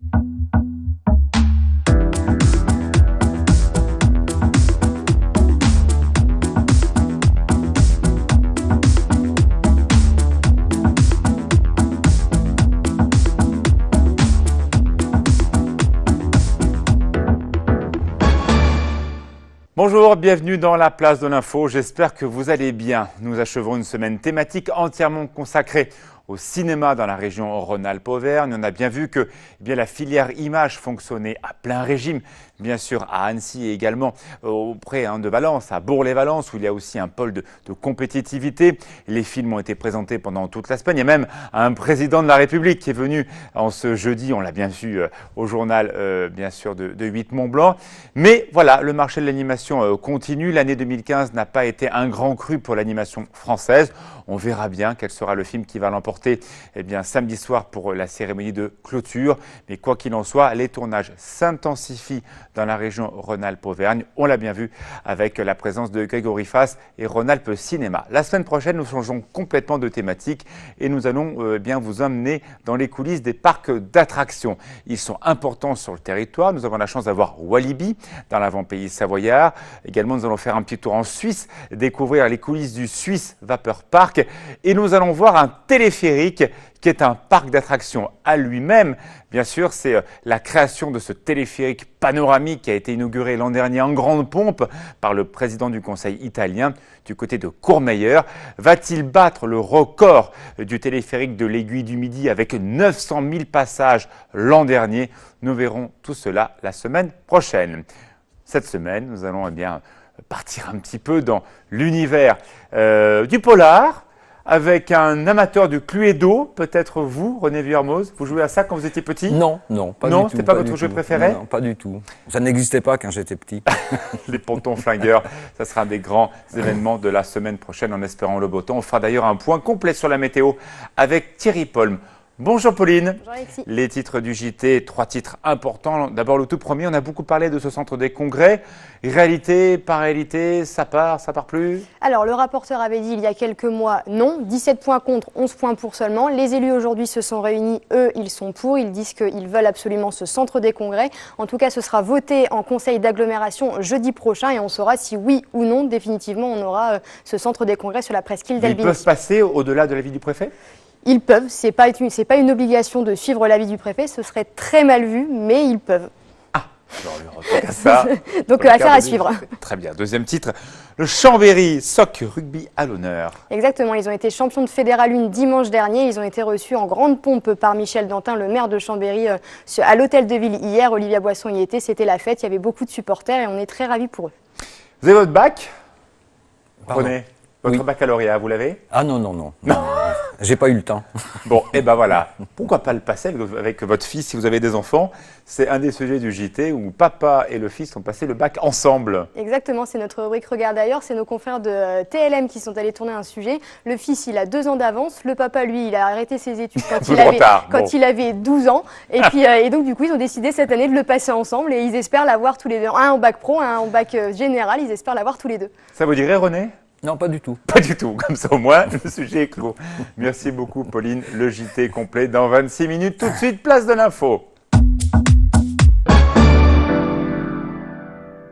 Bonjour, bienvenue dans la place de l'info, j'espère que vous allez bien. Nous achevons une semaine thématique entièrement consacrée au cinéma dans la région Rhône-Alpes-Auvergne. On a bien vu que la filière image fonctionnait à plein régime, bien sûr à Annecy et également auprès de Valence, à Bourg-les-Valences, où il y a aussi un pôle de compétitivité. Les films ont été présentés pendant toute la semaine. Il y a même un président de la République qui est venu en ce jeudi, on l'a bien vu au journal bien sûr de 8 Mont-Blanc. Mais voilà, le marché de l'animation continue. L'année 2015 n'a pas été un grand cru pour l'animation française. On verra bien quel sera le film qui va l'emporter samedi soir pour la cérémonie de clôture. Mais quoi qu'il en soit, les tournages s'intensifient dans la région Rhône-Alpes-Auvergne. On l'a bien vu avec la présence de Grégory Fass et Rhône-Alpes Cinéma. La semaine prochaine, nous changeons complètement de thématique et nous allons vous emmener dans les coulisses des parcs d'attractions. Ils sont importants sur le territoire. Nous avons la chance d'avoir Walibi dans l'avant-pays savoyard. Également, nous allons faire un petit tour en Suisse, découvrir les coulisses du Swiss Vapeur Park. Et nous allons voir un téléphérique qui est un parc d'attractions à lui-même. Bien sûr, c'est la création de ce téléphérique panoramique qui a été inauguré l'an dernier en grande pompe par le président du Conseil italien du côté de Courmayeur. Va-t-il battre le record du téléphérique de l'Aiguille du Midi avec 900 000 passages l'an dernier? Nous verrons tout cela la semaine prochaine. Cette semaine, nous allons partir un petit peu dans l'univers du polar, avec un amateur du Cluedo, peut-être vous, René Vuillermoz. Vous jouez à ça quand vous étiez petit? Non, pas du tout. Non, c'était pas votre jeu préféré? Non, pas du tout. Ça n'existait pas quand j'étais petit. Les pontons flingueurs, ça sera un des grands événements de la semaine prochaine, en espérant le beau temps. On fera d'ailleurs un point complet sur la météo avec Thierry Polm. Bonjour Pauline. Bonjour Alexis. Les titres du JT, 3 titres importants. D'abord le tout premier, on a beaucoup parlé de ce centre des congrès. Réalité, pas réalité, ça part plus? Alors le rapporteur avait dit il y a quelques mois non, 17 points contre, 11 points pour seulement. Les élus aujourd'hui se sont réunis, eux ils sont pour, ils disent qu'ils veulent absolument ce centre des congrès. En tout cas ce sera voté en conseil d'agglomération jeudi prochain et on saura si oui ou non définitivement on aura ce centre des congrès sur la presqu'île d'Albigny. Ils peuvent passer au-delà de l'avis du préfet? Ils peuvent, c'est pas une obligation de suivre l'avis du préfet, ce serait très mal vu, mais ils peuvent. Ah, ça. Donc affaire à suivre. Très bien. Deuxième titre, le Chambéry Soc Rugby à l'honneur. Exactement, ils ont été champions de Fédéral 1 dimanche dernier, ils ont été reçus en grande pompe par Michel Dantin, le maire de Chambéry, à l'hôtel de ville hier. Olivia Boisson y était, c'était la fête, il y avait beaucoup de supporters et on est très ravis pour eux. Vous avez votre bac? Pardon. Prenez votre baccalauréat, vous l'avez? Ah non. J'ai pas eu le temps. Bon, voilà. Pourquoi pas le passer avec votre fils si vous avez des enfants? C'est un des sujets du JT où papa et le fils ont passé le bac ensemble. Exactement, c'est notre rubrique Regarde ailleurs. C'est nos confrères de TLM qui sont allés tourner un sujet. Le fils, il a 2 ans d'avance. Le papa, lui, il a arrêté ses études quand il avait 12 ans. Et donc, du coup, ils ont décidé cette année de le passer ensemble et ils espèrent l'avoir tous les deux. Un en bac pro, un en bac général. Ils espèrent l'avoir tous les deux. Ça vous dirait, René? Non, pas du tout. Pas du tout, comme ça au moins, le sujet est clos. Merci beaucoup Pauline, le JT est complet dans 26 minutes. Tout de suite, place de l'info.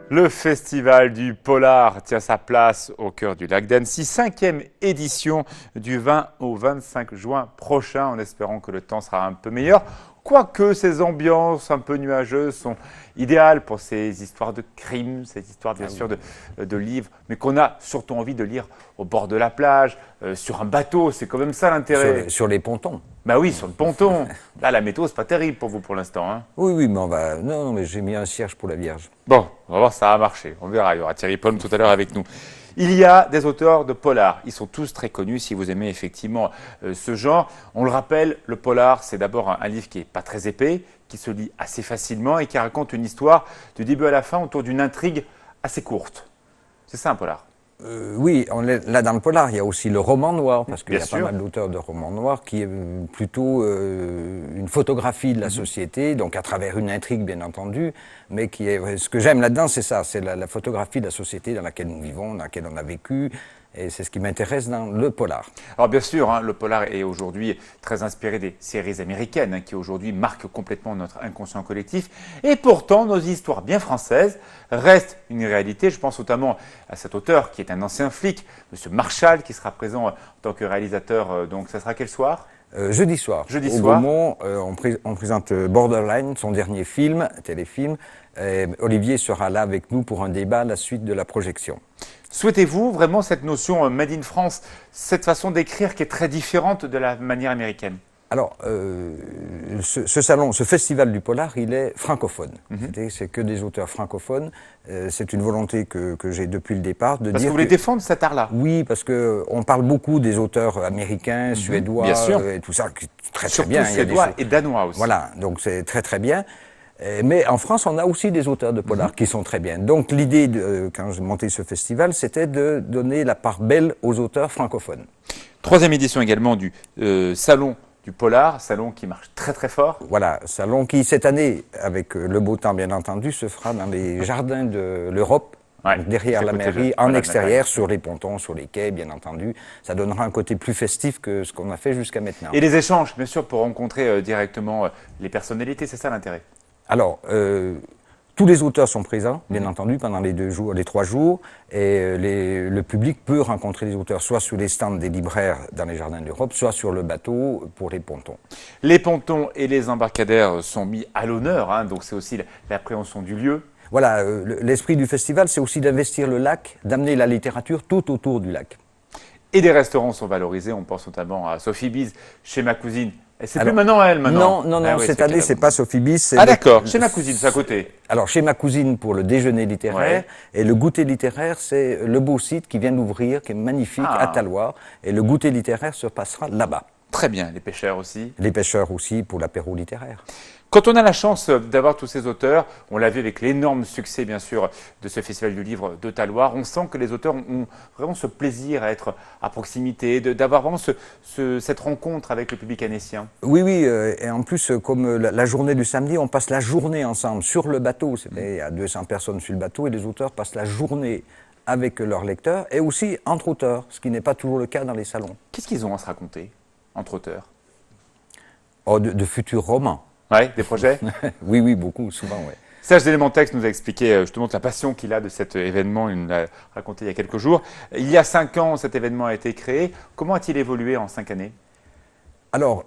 Le festival du Polar tient sa place au cœur du lac d'Annecy, 5e édition du 20 au 25 juin prochain, en espérant que le temps sera un peu meilleur. Quoique ces ambiances un peu nuageuses sont idéales pour ces histoires de crimes, ces histoires bien sûr de livres, mais qu'on a surtout envie de lire au bord de la plage, sur un bateau, c'est quand même ça l'intérêt. Sur les pontons. Bah oui, sur le ponton. Là, la météo, c'est pas terrible pour vous pour l'instant. Hein. Oui, mais on va... Non, mais j'ai mis un cierge pour la Vierge. Bon, on va voir si ça a marché. On verra, il y aura Thierry Polm tout à l'heure avec nous. Il y a des auteurs de polar. Ils sont tous très connus si vous aimez effectivement ce genre. On le rappelle, le polar, c'est d'abord un livre qui n'est pas très épais, qui se lit assez facilement et qui raconte une histoire du début à la fin autour d'une intrigue assez courte. C'est ça un polar? Oui, là dans le polar, il y a aussi le roman noir, parce qu'il y a sûr. pas mal d'auteurs de romans noirs qui est plutôt une photographie de la société, donc à travers une intrigue bien entendu, mais qui est ce que j'aime là-dedans, c'est ça, c'est la photographie de la société dans laquelle nous vivons, dans laquelle on a vécu, Et c'est ce qui m'intéresse dans le polar. Alors bien sûr, hein, le polar est aujourd'hui très inspiré des séries américaines qui aujourd'hui marquent complètement notre inconscient collectif. Et pourtant, nos histoires bien françaises restent une réalité. Je pense notamment à cet auteur qui est un ancien flic, M. Marshall, qui sera présent en tant que réalisateur. Donc ça sera quel soir ? Jeudi soir. Jeudi au soir. Gaumont, on présente Borderline, son dernier film, téléfilm. Olivier sera là avec nous pour un débat à la suite de la projection. Souhaitez-vous vraiment cette notion Made in France, cette façon d'écrire qui est très différente de la manière américaine ? Alors, ce festival du polar, il est francophone. C'est que des auteurs francophones. C'est une volonté que j'ai depuis le départ de Parce dire que vous voulez défendre cet art-là ? Oui, parce que on parle beaucoup des auteurs américains, suédois, bien sûr. Et tout ça, qui est très Surtout bien. suédois et danois aussi. Voilà, donc c'est très très bien. Mais en France, on a aussi des auteurs de polar qui sont très bien. Donc l'idée, quand j'ai monté ce festival, c'était de donner la part belle aux auteurs francophones. 3e édition également du Salon du Polar, salon qui marche très très fort. Voilà, salon qui cette année, avec le beau temps bien entendu, se fera dans les jardins de l'Europe, Ouais, derrière la mairie, en voilà, extérieur, sur les pontons, sur les quais, bien entendu. Ça donnera un côté plus festif que ce qu'on a fait jusqu'à maintenant. Et les échanges, bien sûr, pour rencontrer directement les personnalités, c'est ça l'intérêt. Alors, tous les auteurs sont présents, bien entendu, pendant les 3 jours, et le public peut rencontrer les auteurs soit sur les stands des libraires dans les jardins de l'Europe, soit sur le bateau pour les pontons. Les pontons et les embarcadères sont mis à l'honneur, hein, donc c'est aussi l'appréhension du lieu. Voilà, l'esprit du festival, c'est aussi d'investir le lac, d'amener la littérature tout autour du lac. Et des restaurants sont valorisés, on pense notamment à Sophie Bise, chez ma cousine. Et c'est plus Alors, maintenant elle, maintenant. Non, Ah oui, cette année, c'est pas Sophie Bise. Ah d'accord, chez ma cousine, c'est à côté. Alors, chez ma cousine pour le déjeuner littéraire, et le goûter littéraire, c'est le beau site qui vient d'ouvrir, qui est magnifique, à Taloir, et le goûter littéraire se passera là-bas. Très bien, les pêcheurs aussi. Les pêcheurs aussi pour l'apéro littéraire. Quand on a la chance d'avoir tous ces auteurs, on l'a vu avec l'énorme succès bien sûr de ce festival du livre de Taloir, on sent que les auteurs ont vraiment ce plaisir à être à proximité, d'avoir vraiment cette rencontre avec le public annécien. Oui, et en plus, comme la journée du samedi, on passe la journée ensemble sur le bateau. Il y a 200 personnes sur le bateau et les auteurs passent la journée avec leurs lecteurs et aussi entre auteurs, ce qui n'est pas toujours le cas dans les salons. Qu'est-ce qu'ils ont à se raconter entre auteurs ? Oh, de futurs romans. Ouais, des projets. Oui, beaucoup, souvent, oui. Serge Delmontex nous a expliqué justement la passion qu'il a de cet événement, il nous l'a raconté il y a quelques jours. Il y a 5 ans, cet événement a été créé. Comment a-t-il évolué en 5 années ? Alors,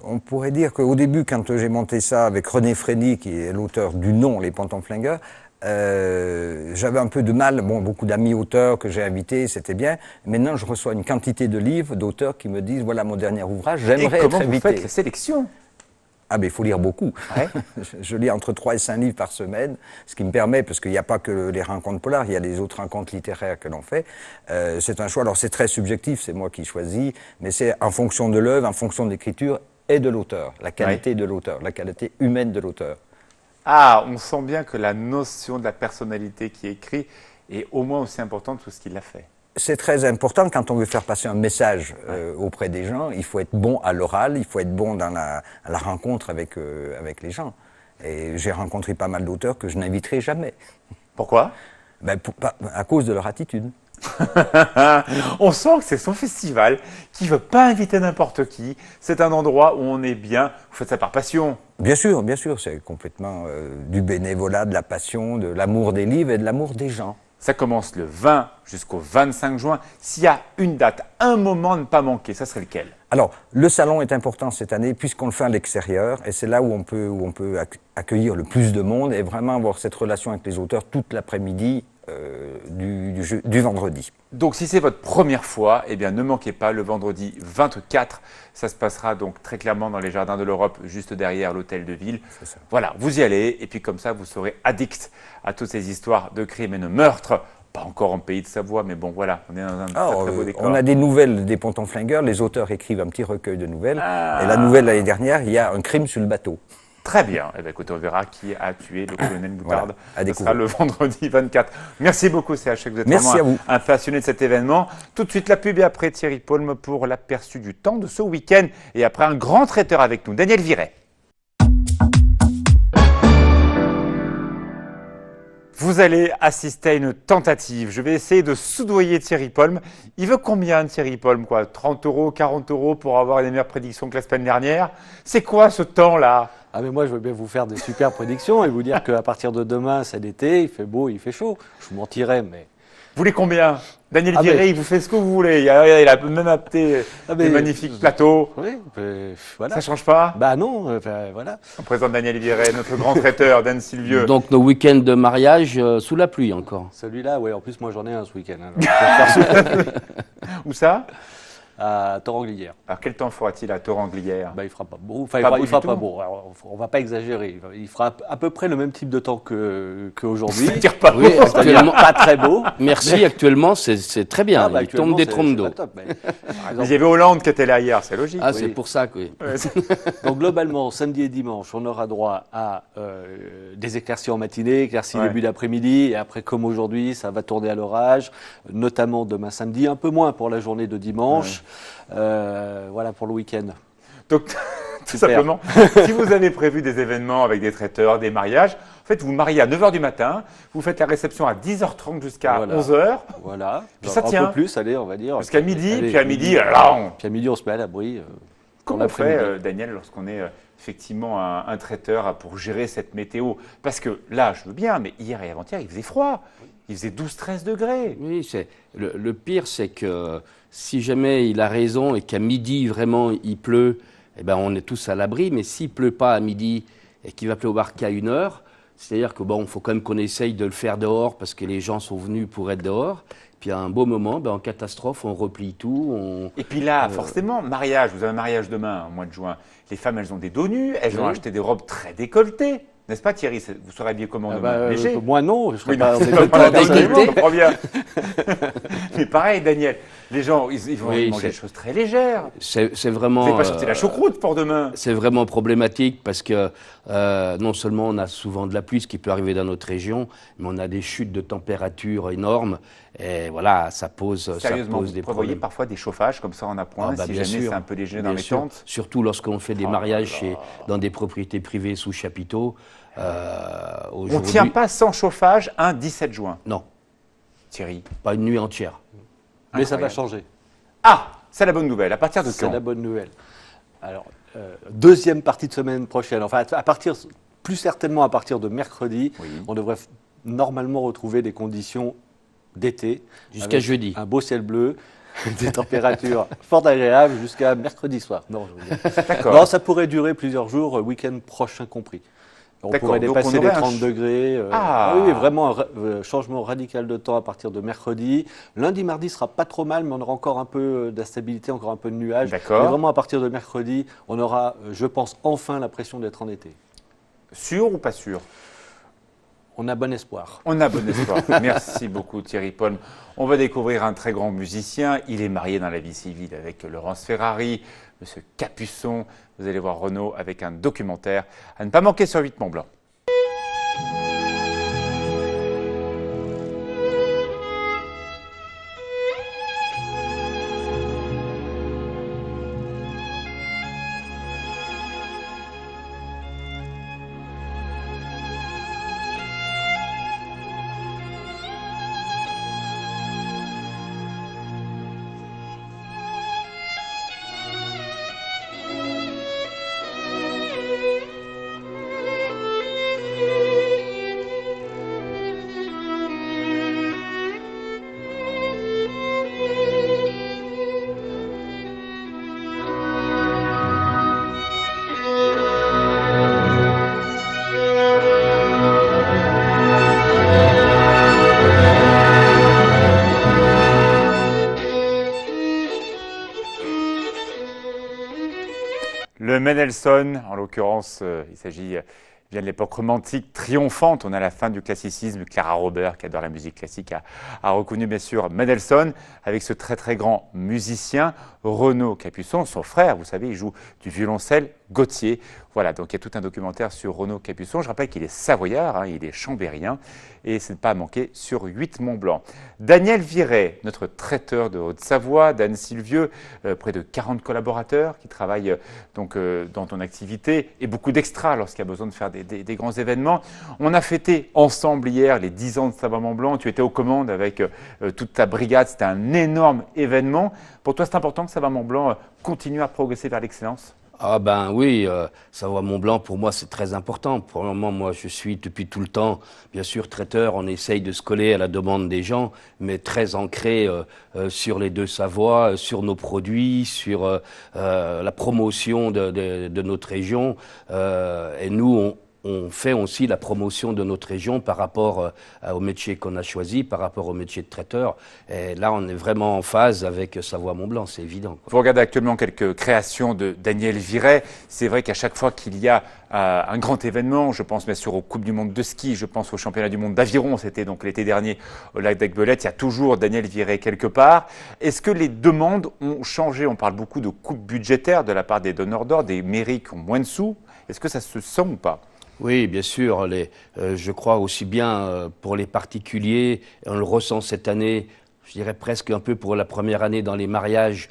on pourrait dire qu'au début, quand j'ai monté ça avec René Frény, qui est l'auteur du nom Les Pontons Flingueurs, j'avais un peu de mal, beaucoup d'amis auteurs que j'ai invités, c'était bien. Maintenant, je reçois une quantité de livres d'auteurs qui me disent, voilà mon dernier ouvrage, j'aimerais être invité. Et comment vous faites la sélection ? Ah ben il faut lire beaucoup. Ouais. Je lis entre 3 et 5 livres par semaine, ce qui me permet, parce qu'il n'y a pas que les rencontres polars, il y a des autres rencontres littéraires que l'on fait. C'est un choix, alors c'est très subjectif, c'est moi qui choisis, mais c'est en fonction de l'œuvre, en fonction de l'écriture et de l'auteur, la qualité de l'auteur, la qualité humaine de l'auteur. Ah, on sent bien que la notion de la personnalité qui écrit est au moins aussi importante que ce qu'il a fait. C'est très important quand on veut faire passer un message auprès des gens. Il faut être bon à l'oral, il faut être bon dans la rencontre avec les gens. Et j'ai rencontré pas mal d'auteurs que je n'inviterai jamais. Pourquoi ? À cause de leur attitude. On sent que c'est son festival, qui ne veut pas inviter n'importe qui. C'est un endroit où on est bien. Vous faites ça par passion. Bien sûr, c'est complètement du bénévolat, de la passion, de l'amour des livres et de l'amour des gens. Ça commence le 20 jusqu'au 25 juin. S'il y a une date, un moment à ne pas manquer, ça serait lequel ? Alors, le salon est important cette année puisqu'on le fait à l'extérieur et c'est là où on peut accueillir le plus de monde et vraiment avoir cette relation avec les auteurs toute l'après-midi du vendredi. Donc si c'est votre première fois, eh bien ne manquez pas le vendredi 24. Ça se passera donc très clairement dans les jardins de l'Europe, juste derrière l'hôtel de ville. Voilà, vous y allez et puis comme ça vous serez addict à toutes ces histoires de crimes et de meurtres. Pas encore en pays de Savoie, mais bon voilà, on est dans un très beau décor. On a des nouvelles des Pontons Flingueurs, les auteurs écrivent un petit recueil de nouvelles. Et la nouvelle l'année dernière, il y a un crime sur le bateau. Très bien. Eh bien, écoutez, on verra qui a tué le colonel Moutarde. Voilà, Ce sera le vendredi 24. Merci beaucoup, CH. Vous êtes vraiment un passionné de cet événement. Tout de suite, la pub et après Thierry Paulme pour l'aperçu du temps de ce week-end. Et après, un grand traiteur avec nous, Daniel Viret. Vous allez assister à une tentative. Je vais essayer de soudoyer Thierry Polm. Il veut combien, Thierry Polm, quoi? 30 €, 40 € pour avoir une meilleure prédiction que la semaine dernière? C'est quoi ce temps-là? Ah mais moi je veux bien vous faire des super prédictions et vous dire qu'à partir de demain c'est l'été, il fait beau, il fait chaud. Je vous mentirais mais... Vous voulez combien? Daniel Ah, Viré, mais- il vous fait ce que vous voulez. Il a même apté des mais- magnifiques plateaux. Oui, voilà. Ça change pas? Bah non, voilà. On présente Daniel Viré, notre grand traiteur, Dan Silvieux. Donc nos week-ends de mariage sous la pluie encore. Celui-là, oui, en plus moi j'en ai un ce week-end. Hein, alors, Où ça? à Torrenglière. Alors quel temps fera-t-il à Torrenglière? Bah, il fera pas beau. Enfin, Pas beau il fera du pas tout. beau. Alors, on va pas exagérer. Il fera à peu près le même type de temps qu'aujourd'hui. C'est-à-dire pas Oui, beau. actuellement, Pas très beau. merci, actuellement c'est très bien. Ah, bah, Il tombe actuellement, des c'est trompes d'eau. pas top, mais, par Mais exemple, il y avait Hollande qui était là hier, c'est logique. Ah, Oui. c'est pour ça que oui. donc globalement, samedi et dimanche, on aura droit à des éclaircies en matinée, éclaircies Ouais. début d'après-midi, et après, comme aujourd'hui, ça va tourner à l'orage, notamment demain samedi, un peu moins pour la journée de dimanche. Voilà pour le week-end. Donc, tout Super. simplement, si vous avez prévu des événements avec des traiteurs, des mariages, en fait, vous vous mariez à 9 h du matin, vous faites la réception à 10 h 30 jusqu'à Voilà. 11 h, Voilà. Puis ça un tient. peu plus, allez, on va dire. jusqu'à midi, Allez, puis à midi, là, Puis à midi, on se met à l'abri. comment on fait, l'après-midi. Daniel, lorsqu'on est effectivement un traiteur pour gérer cette météo? Parce que là, je veux bien, mais hier et avant-hier, il faisait froid. Il faisait 12-13 degrés. Oui, le pire, c'est que si jamais il a raison et qu'à midi, vraiment, il pleut, eh ben, on est tous à l'abri. Mais s'il pleut pas à midi et qu'il va pleuvoir qu'à 1 heure, c'est-à-dire que bon, faut quand même qu'on essaye de le faire dehors parce que les gens sont venus pour être dehors. Puis à un beau moment, ben, en catastrophe, on replie tout. Et puis là, forcément, mariage, vous avez un mariage demain, au mois de juin. Les femmes, elles ont des dos nus, elles ont Oui. acheté des robes très décolletées. N'est-ce pas, Thierry? Vous serez habillé comment demain? Léger? Moi, non. Je serais Oui, pas non, en c'est décolleté. pas la décolleté. personnalité, je comprends bien. Mais pareil, Daniel, les gens, ils vont Oui, manger c'est- des choses très légères. C'est Vous vraiment. n'avez pas sorti la choucroute pour demain. C'est vraiment problématique parce que non seulement on a souvent de la pluie, ce qui peut arriver dans notre région, mais on a des chutes de température énormes. Et voilà, ça pose Sérieusement, des vous prévoyez problèmes. parfois des chauffages comme ça en appoint, Ah, bah, si bien jamais sûr. c'est un peu léger dans Bien les sûr. tentes? Surtout lorsqu'on fait des Oh là mariages là. dans des propriétés privées sous chapiteaux. On ne tient pas sans chauffage un 17 juin, Non, Thierry. pas une nuit entière. Mais ça va Incroyable. changer. Ah, c'est la bonne nouvelle. À partir de C'est quand? la bonne nouvelle. Alors, deuxième partie de semaine prochaine, enfin, plus certainement à partir de mercredi, Oui. on devrait normalement retrouver des conditions d'été. Jusqu'à avec jeudi. Un beau ciel bleu, des températures fort agréables jusqu'à mercredi soir. Non, je veux dire. D'accord. Non, ça pourrait durer plusieurs jours, week-end prochain compris. On D'accord, pourrait donc dépasser on les aurait un 30 degrés. Ah. Oui, vraiment un changement radical de temps à partir de mercredi. Lundi, mardi sera pas trop mal, mais on aura encore un peu d'instabilité, encore un peu de nuages. D'accord. Mais vraiment à partir de mercredi, on aura, je pense, enfin l'impression d'être en été. Sûr ou pas sûr? On a bon espoir. On a bon espoir. Merci beaucoup Thierry Polm. On va découvrir un très grand musicien. Il est marié dans la vie civile avec Laurence Ferrari, Monsieur Capuçon. Vous allez voir Renaud avec un documentaire à ne pas manquer sur 8 Mont Blanc. Le Mendelssohn, en l'occurrence, il s'agit bien de l'époque romantique triomphante. On est à la fin du classicisme. Clara Robert, qui adore la musique classique, a reconnu bien sûr Mendelssohn avec ce très très grand musicien, Renaud Capuçon, son frère. Vous savez, il joue du violoncelle Gauthier. Voilà, donc il y a tout un documentaire sur Renaud Capuçon. Je rappelle qu'il est savoyard, il est chambérien et c'est ne pas à manquer sur 8 Mont-Blanc. Daniel Viret, notre traiteur de Haute-Savoie, d'Anne-Sylvieux, près de 40 collaborateurs qui travaillent donc dans ton activité et beaucoup d'extras lorsqu'il y a besoin de faire des grands événements. On a fêté ensemble hier les 10 ans de Savoie-Mont-Blanc. Tu étais aux commandes avec toute ta brigade. C'était un énorme événement. Pour toi, c'est important que Savoie-Mont-Blanc continue à progresser vers l'excellence? Ah ben oui, Savoie-Mont-Blanc, pour moi, c'est très important. Pour le moment, moi, je suis depuis tout le temps, bien sûr, traiteur. On essaye de se coller à la demande des gens, mais très ancré sur les deux Savoies, sur nos produits, sur la promotion de notre région. Et nous, on fait aussi la promotion de notre région par rapport au métier qu'on a choisi, par rapport au métier de traiteur. Et là, on est vraiment en phase avec Savoie-Mont-Blanc, c'est évident, quoi. Vous regardez actuellement quelques créations de Daniel Viret. C'est vrai qu'à chaque fois qu'il y a un grand événement, je pense bien sûr aux Coupes du Monde de ski, je pense au Championnat du Monde d'aviron, c'était donc l'été dernier au lac d'Aiguebelette, il y a toujours Daniel Viret quelque part. Est-ce que les demandes ont changé? On parle beaucoup de coupes budgétaires de la part des donneurs d'ordre, des mairies qui ont moins de sous. Est-ce que ça se sent ou pas? Oui, bien sûr. Je crois aussi bien pour les particuliers, on le ressent cette année, je dirais presque un peu pour la première année dans les mariages,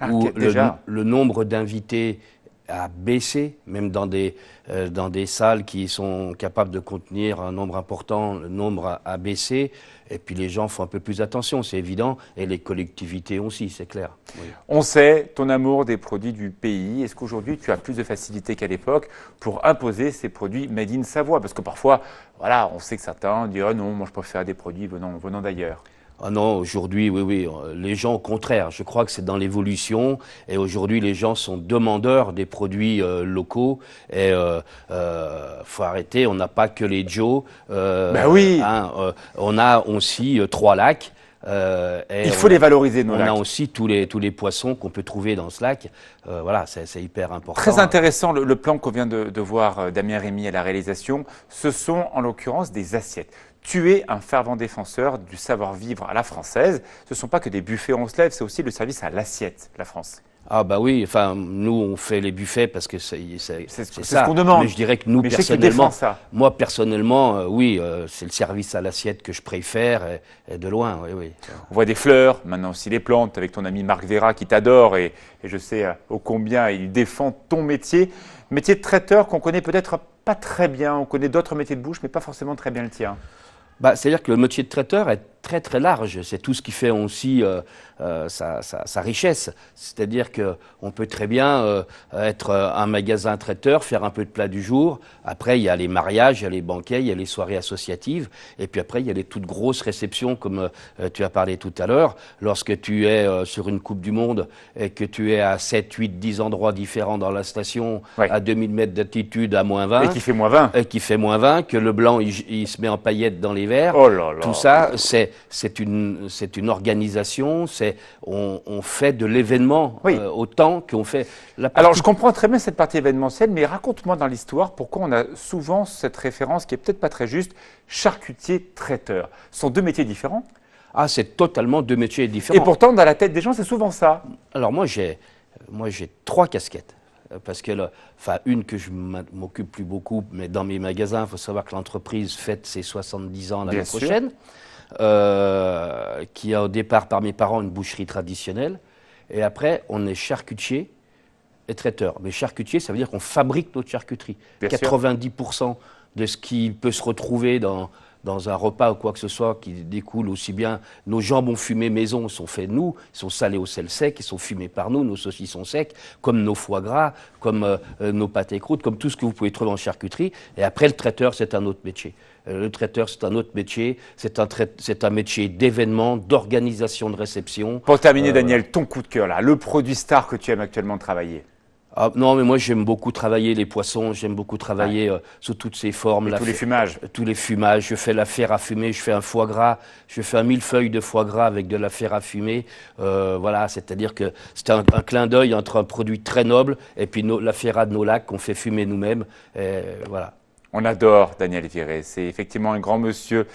où le nombre d'invités a baissé, même dans des salles qui sont capables de contenir un nombre important, le nombre a baissé. Et puis les gens font un peu plus attention, c'est évident, et les collectivités aussi, c'est clair. Oui. On sait ton amour des produits du pays. Est-ce qu'aujourd'hui tu as plus de facilité qu'à l'époque pour imposer ces produits made in Savoie? Parce que parfois, voilà, on sait que certains disent « Ah non, moi je préfère des produits venant d'ailleurs ». Ah non, aujourd'hui, oui, les gens au contraire, je crois que c'est dans l'évolution et aujourd'hui les gens sont demandeurs des produits locaux et faut arrêter, on n'a pas que les Joe, ben oui. On a aussi 3 lacs. Il faut les valoriser, nos lacs. On a aussi tous les poissons qu'on peut trouver dans ce lac. Voilà, c'est hyper important. Très intéressant le plan qu'on vient de voir Damien Rémy à la réalisation. Ce sont en l'occurrence des assiettes. Tu es un fervent défenseur du savoir-vivre à la française. Ce ne sont pas que des buffets on se lève, c'est aussi le service à l'assiette, la France. Ah bah oui, enfin nous on fait les buffets parce que c'est ça. Ce qu'on demande. Mais je dirais que nous personnellement, moi personnellement, oui, c'est le service à l'assiette que je préfère et de loin, oui. On voit des fleurs, maintenant aussi les plantes, avec ton ami Marc Vera qui t'adore et je sais ô combien il défend ton métier. Métier de traiteur qu'on connaît peut-être pas très bien, on connaît d'autres métiers de bouche mais pas forcément très bien le tien. C'est-à-dire que le métier de traiteur est très très large, c'est tout ce qui fait aussi sa richesse. C'est-à-dire qu'on peut très bien être un magasin traiteur, faire un peu de plat du jour, après il y a les mariages, il y a les banquets, il y a les soirées associatives, et puis après il y a les toutes grosses réceptions comme tu as parlé tout à l'heure. Lorsque tu es sur une Coupe du Monde et que tu es à 7, 8, 10 endroits différents dans la station, ouais, à 2000 mètres d'altitude, à moins 20. Et qui fait moins 20. Et qui fait moins 20, que le blanc il se met en paillettes dans les verres. Oh là là. Tout ça, c'est une organisation, on fait de l'événement, oui, autant qu'on fait la partie... Alors je comprends très bien cette partie événementielle, mais raconte-moi dans l'histoire pourquoi on a souvent cette référence qui est peut-être pas très juste, charcutier-traiteur. Ce sont deux métiers différents? Ah, c'est totalement deux métiers différents. Et pourtant, dans la tête des gens, c'est souvent ça. Alors moi j'ai 3 casquettes. Parce que, une que je m'occupe plus beaucoup, mais dans mes magasins, il faut savoir que l'entreprise fête ses 70 ans l'année prochaine, qui a au départ par mes parents une boucherie traditionnelle, et après on est charcutier et traiteur. Mais charcutier, ça veut dire qu'on fabrique notre charcuterie. 90% de ce qui peut se retrouver dans un repas ou quoi que ce soit qui découle aussi bien. Nos jambons fumés maison sont faits de nous, ils sont salés au sel sec, ils sont fumés par nous, nos saucissons secs, comme nos foie gras, comme nos pâtés croûtes, comme tout ce que vous pouvez trouver en charcuterie. Et après, le traiteur, c'est un autre métier. Le traiteur, c'est un autre métier, c'est un métier d'événement, d'organisation de réception. Pour terminer, Daniel, ton coup de cœur, là, le produit star que tu aimes actuellement travailler? Ah, non, mais moi j'aime beaucoup travailler les poissons, j'aime beaucoup travailler sous toutes ces formes. Tous les fumages. Tous les fumages, je fais la fer à fumer, je fais un foie gras, je fais un millefeuille de foie gras avec de la fer à fumer. Voilà, c'est-à-dire que c'est un clin d'œil entre un produit très noble et puis la ferra de nos lacs qu'on fait fumer nous-mêmes. Voilà. On adore Daniel Viret, c'est effectivement un grand monsieur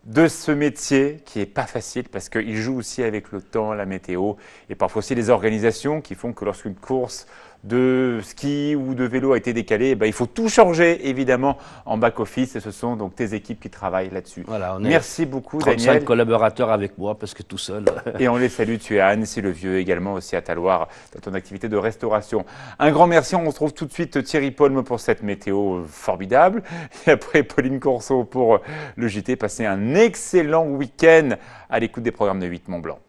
de ce métier qui n'est pas facile parce qu'il joue aussi avec le temps, la météo et parfois aussi les organisations qui font que lorsqu'une course de ski ou de vélo a été décalé, eh ben, il faut tout changer évidemment en back-office et ce sont donc tes équipes qui travaillent là-dessus. Voilà, on est Merci beaucoup 35 Daniel. collaborateurs avec moi parce que tout seul. Et on les salue, tu es à Annecy-le-Vieux également aussi à Talloires dans ton activité de restauration. Un grand merci, on retrouve tout de suite Thierry Paulme pour cette météo formidable. Et après Pauline Corso pour le JT, passez un excellent week-end à l'écoute des programmes de 8 Mont Blanc.